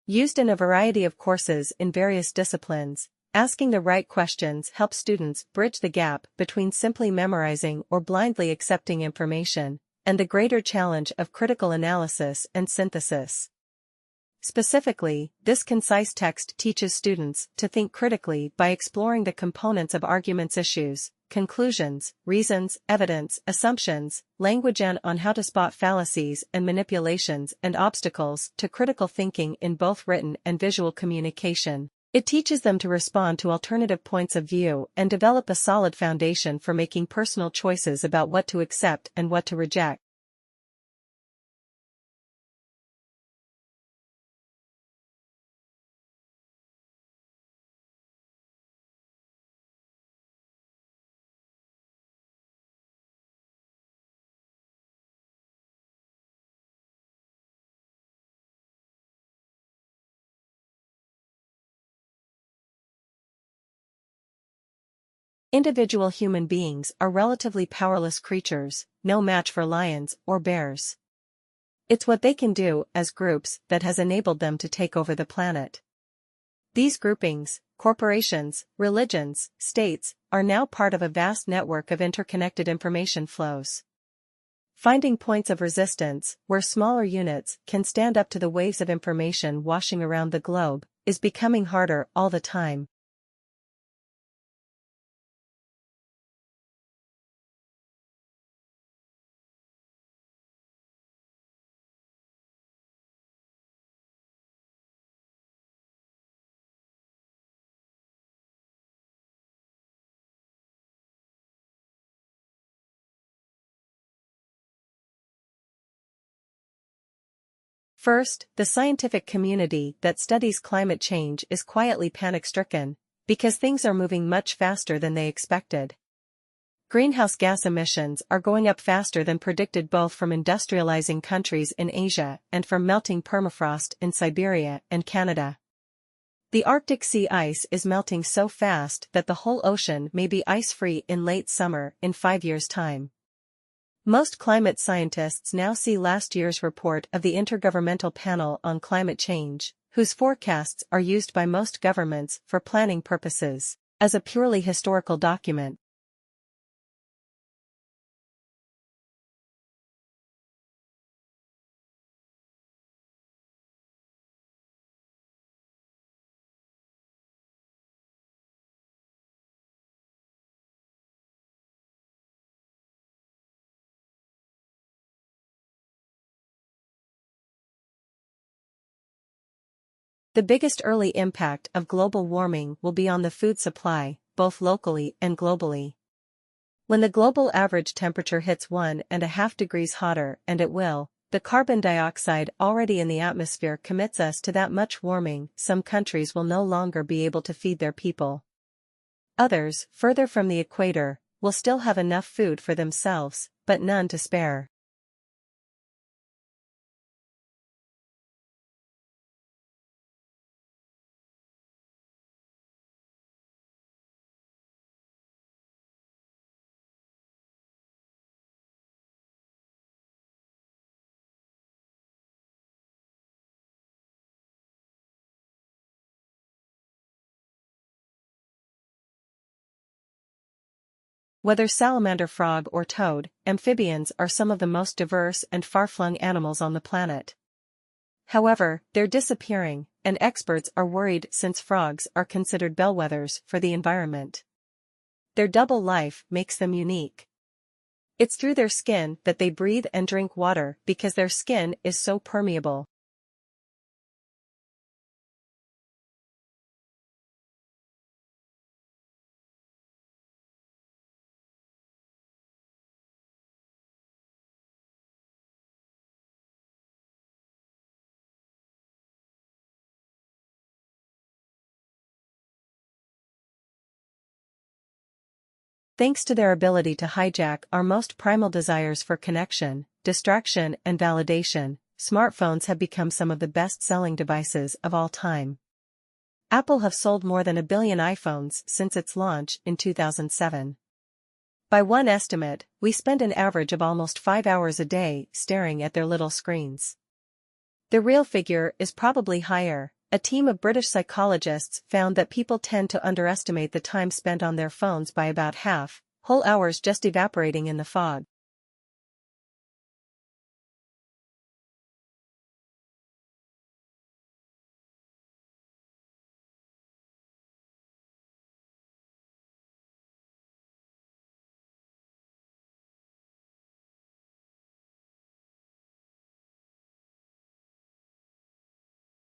Used in a variety of courses in various disciplines, asking the right questions helps students bridge the gap between simply memorizing or blindly accepting information, and the greater challenge of critical analysis and synthesis. Specifically, this concise text teaches students to think critically by exploring the components of arguments, issues, conclusions, reasons, evidence, assumptions, language, and on how to spot fallacies and manipulations and obstacles to critical thinking in both written and visual communication. It teaches them to respond to alternative points of view and develop a solid foundation for making personal choices about what to accept and what to reject. Individual human beings are relatively powerless creatures, no match for lions or bears. It's what they can do as groups that has enabled them to take over the planet. These groupings, corporations, religions, states, are now part of a vast network of interconnected information flows. Finding points of resistance, where smaller units can stand up to the waves of information washing around the globe, is becoming harder all the time. First, the scientific community that studies climate change is quietly panic-stricken, because things are moving much faster than they expected. Greenhouse gas emissions are going up faster than predicted, both from industrializing countries in Asia and from melting permafrost in Siberia and Canada. The Arctic sea ice is melting so fast that the whole ocean may be ice-free in late summer in 5 years' time. Most climate scientists now see last year's report of the Intergovernmental Panel on Climate Change, whose forecasts are used by most governments for planning purposes, as a purely historical document. The biggest early impact of global warming will be on the food supply, both locally and globally. When the global average temperature hits 1.5 degrees hotter, and it will, the carbon dioxide already in the atmosphere commits us to that much warming. Some countries will no longer be able to feed their people. Others, further from the equator, will still have enough food for themselves, but none to spare. Whether salamander, frog, or toad, amphibians are some of the most diverse and far-flung animals on the planet. However, they're disappearing, and experts are worried since frogs are considered bellwethers for the environment. Their double life makes them unique. It's through their skin that they breathe and drink water because their skin is so permeable. Thanks to their ability to hijack our most primal desires for connection, distraction, and validation, smartphones have become some of the best-selling devices of all time. Apple have sold more than 1 billion iPhones since its launch in 2007. By one estimate, we spend an average of almost 5 hours a day staring at their little screens. The real figure is probably higher. A team of British psychologists found that people tend to underestimate the time spent on their phones by about half, whole hours just evaporating in the fog.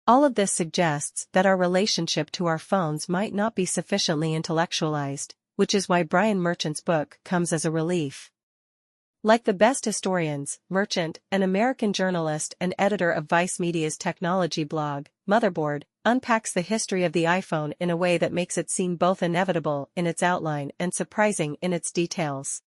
All of this suggests that our relationship to our phones might not be sufficiently intellectualized, which is why Brian Merchant's book comes as a relief. Like the best historians, Merchant, an American journalist and editor of Vice Media's technology blog, Motherboard, unpacks the history of the iPhone in a way that makes it seem both inevitable in its outline and surprising in its details.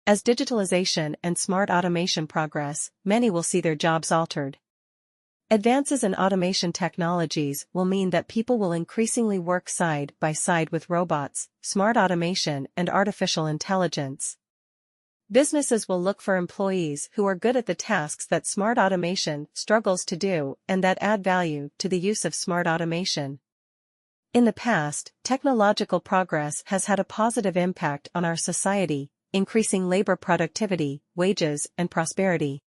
As digitalization and smart automation progress, many will see their jobs altered. Advances in automation technologies will mean that people will increasingly work side by side with robots, smart automation, and artificial intelligence. Businesses will look for employees who are good at the tasks that smart automation struggles to do and that add value to the use of smart automation. In the past, technological progress has had a positive impact on our society, increasing labor productivity, wages, and prosperity.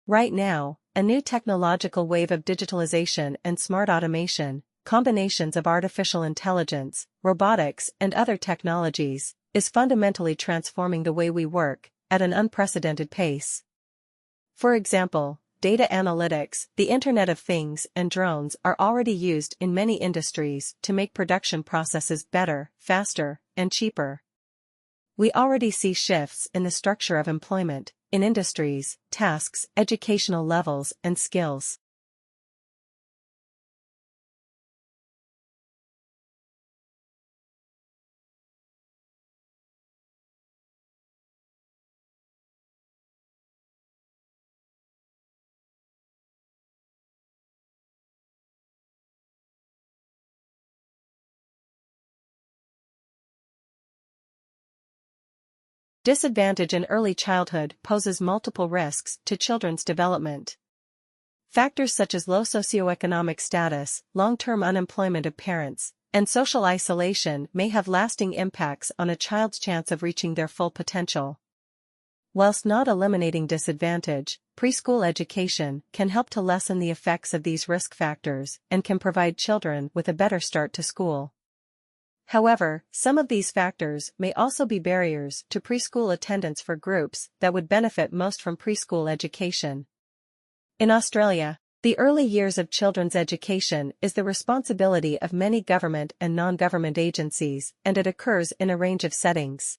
Right now, a new technological wave of digitalization and smart automation, combinations of artificial intelligence, robotics, and other technologies, is fundamentally transforming the way we work, at an unprecedented pace. For example, data analytics, the Internet of Things, and drones are already used in many industries to make production processes better, faster, and cheaper. We already see shifts in the structure of employment, in industries, tasks, educational levels, and skills. Disadvantage in early childhood poses multiple risks to children's development. Factors such as low socioeconomic status, long-term unemployment of parents, and social isolation may have lasting impacts on a child's chance of reaching their full potential. Whilst not eliminating disadvantage, preschool education can help to lessen the effects of these risk factors and can provide children with a better start to school. However, some of these factors may also be barriers to preschool attendance for groups that would benefit most from preschool education. In Australia, the early years of children's education is the responsibility of many government and non-government agencies, and it occurs in a range of settings.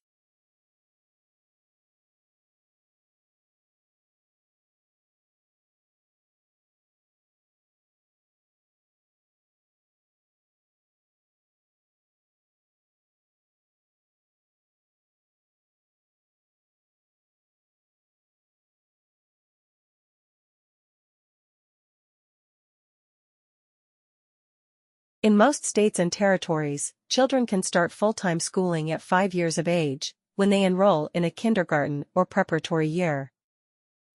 In most states and territories, children can start full-time schooling at 5 years of age, when they enroll in a kindergarten or preparatory year.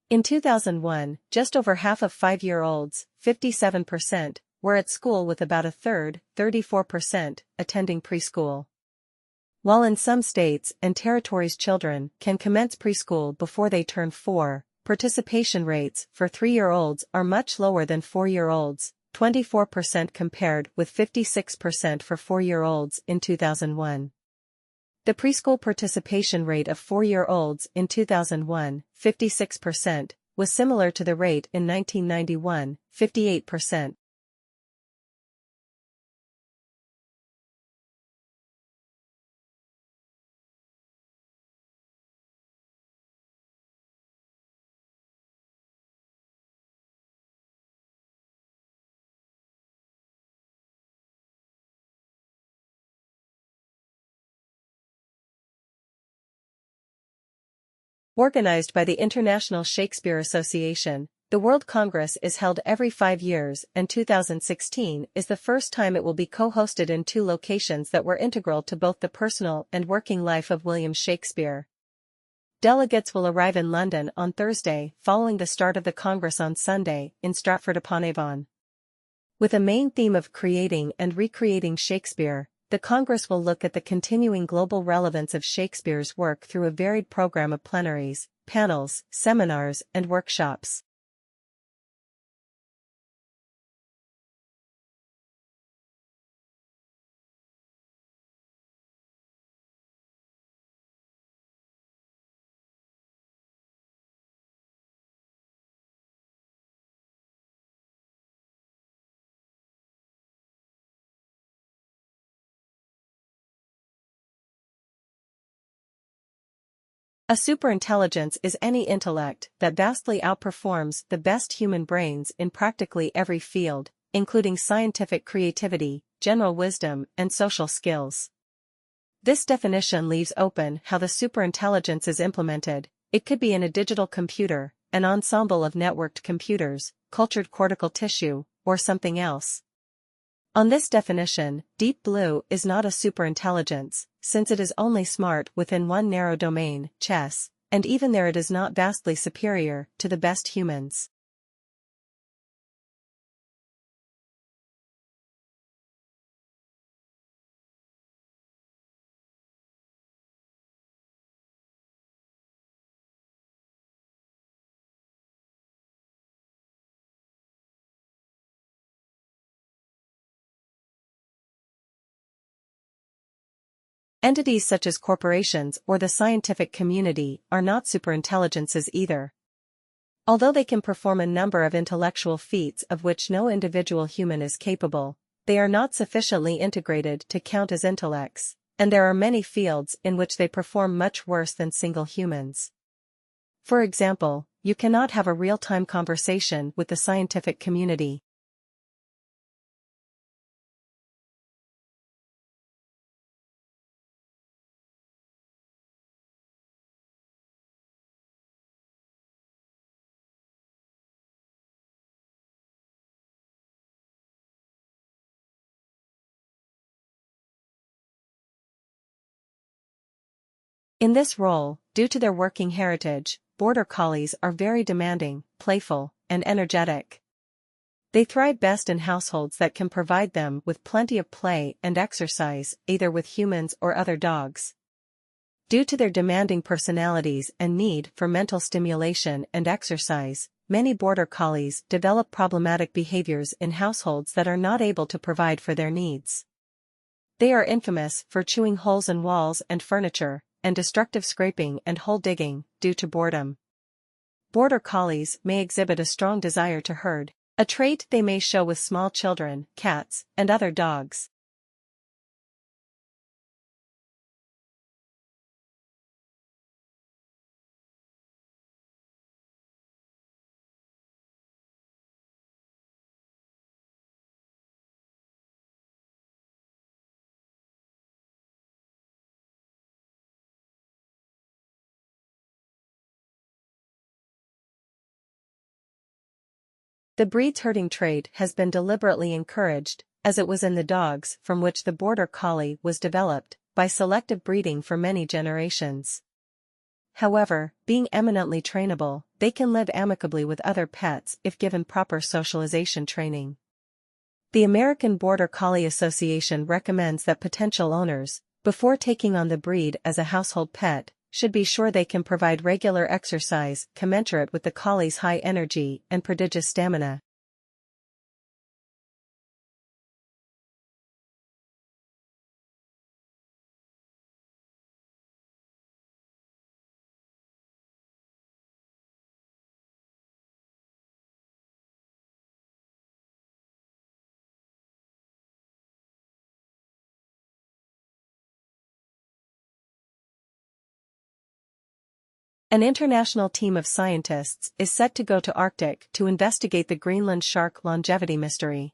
In 2001, just over half of 5-year-olds, 57%, were at school with about a third, 34%, attending preschool. While in some states and territories children can commence preschool before they turn 4, participation rates for 3-year-olds are much lower than 4-year-olds, 24% compared with 56% for 4-year-olds in 2001. The preschool participation rate of 4-year-olds in 2001, 56%, was similar to the rate in 1991, 58%. Organized by the International Shakespeare Association, the World Congress is held every 5 years, and 2016 is the first time it will be co-hosted in 2 locations that were integral to both the personal and working life of William Shakespeare. Delegates will arrive in London on Thursday, following the start of the Congress on Sunday, in Stratford-upon-Avon. With a main theme of creating and recreating Shakespeare, the Congress will look at the continuing global relevance of Shakespeare's work through a varied program of plenaries, panels, seminars, and workshops. A superintelligence is any intellect that vastly outperforms the best human brains in practically every field, including scientific creativity, general wisdom, and social skills. This definition leaves open how the superintelligence is implemented. It could be in a digital computer, an ensemble of networked computers, cultured cortical tissue, or something else. On this definition, Deep Blue is not a superintelligence, since it is only smart within one narrow domain, chess, and even there it is not vastly superior to the best humans. Entities such as corporations or the scientific community are not superintelligences either. Although they can perform a number of intellectual feats of which no individual human is capable, they are not sufficiently integrated to count as intellects, and there are many fields in which they perform much worse than single humans. For example, you cannot have a real-time conversation with the scientific community. In this role, due to their working heritage, border collies are very demanding, playful, and energetic. They thrive best in households that can provide them with plenty of play and exercise, either with humans or other dogs. Due to their demanding personalities and need for mental stimulation and exercise, many border collies develop problematic behaviors in households that are not able to provide for their needs. They are infamous for chewing holes in walls and furniture, and destructive scraping and hole digging, due to boredom. Border collies may exhibit a strong desire to herd, a trait they may show with small children, cats, and other dogs. The breed's herding trait has been deliberately encouraged, as it was in the dogs from which the border collie was developed, by selective breeding for many generations. However, being eminently trainable, they can live amicably with other pets if given proper socialization training. The American Border Collie Association recommends that potential owners, before taking on the breed as a household pet, should be sure they can provide regular exercise commensurate with the collie's high energy and prodigious stamina. An international team of scientists is set to go to Arctic to investigate the Greenland shark longevity mystery.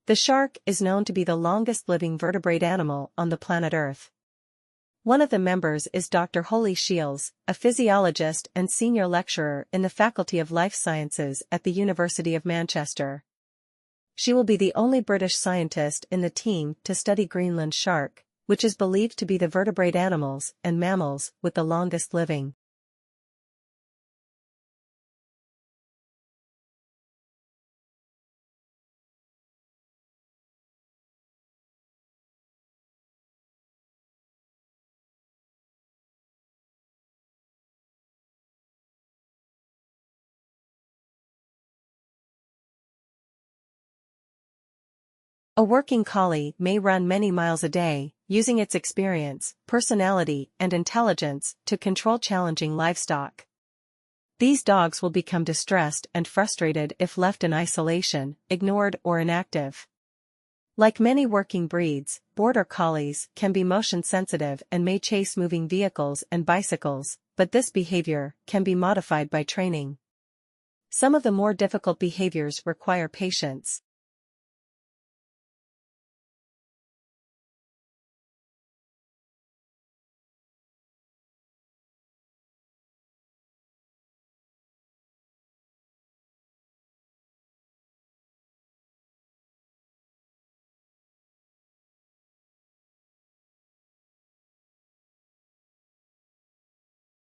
The shark is known to be the longest living vertebrate animal on the planet Earth. One of the members is Dr. Holly Shields, a physiologist and senior lecturer in the Faculty of Life Sciences at the University of Manchester. She will be the only British scientist in the team to study Greenland shark, which is believed to be the vertebrate animals and mammals with the longest living. A working collie may run many miles a day, using its experience, personality, and intelligence to control challenging livestock. These dogs will become distressed and frustrated if left in isolation, ignored or inactive. Like many working breeds, border collies can be motion sensitive and may chase moving vehicles and bicycles, but this behavior can be modified by training. Some of the more difficult behaviors require patience.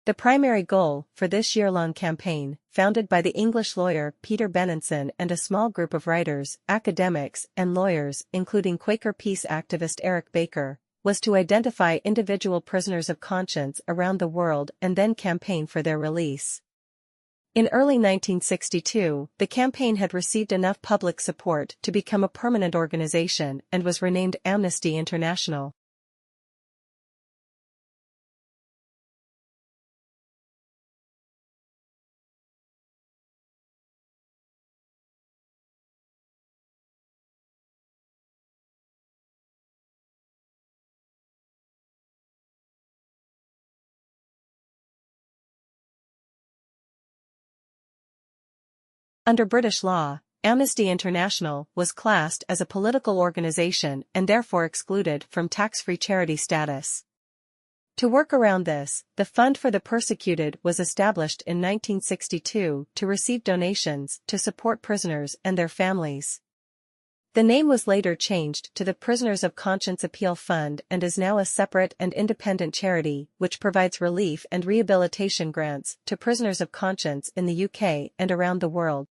The primary goal for this year-long campaign, founded by the English lawyer Peter Benenson and a small group of writers, academics, and lawyers, including Quaker peace activist Eric Baker, was to identify individual prisoners of conscience around the world and then campaign for their release. In early 1962, the campaign had received enough public support to become a permanent organization and was renamed Amnesty International. Under British law, Amnesty International was classed as a political organization and therefore excluded from tax-free charity status. To work around this, the Fund for the Persecuted was established in 1962 to receive donations to support prisoners and their families. The name was later changed to the Prisoners of Conscience Appeal Fund and is now a separate and independent charity which provides relief and rehabilitation grants to prisoners of conscience in the UK and around the world.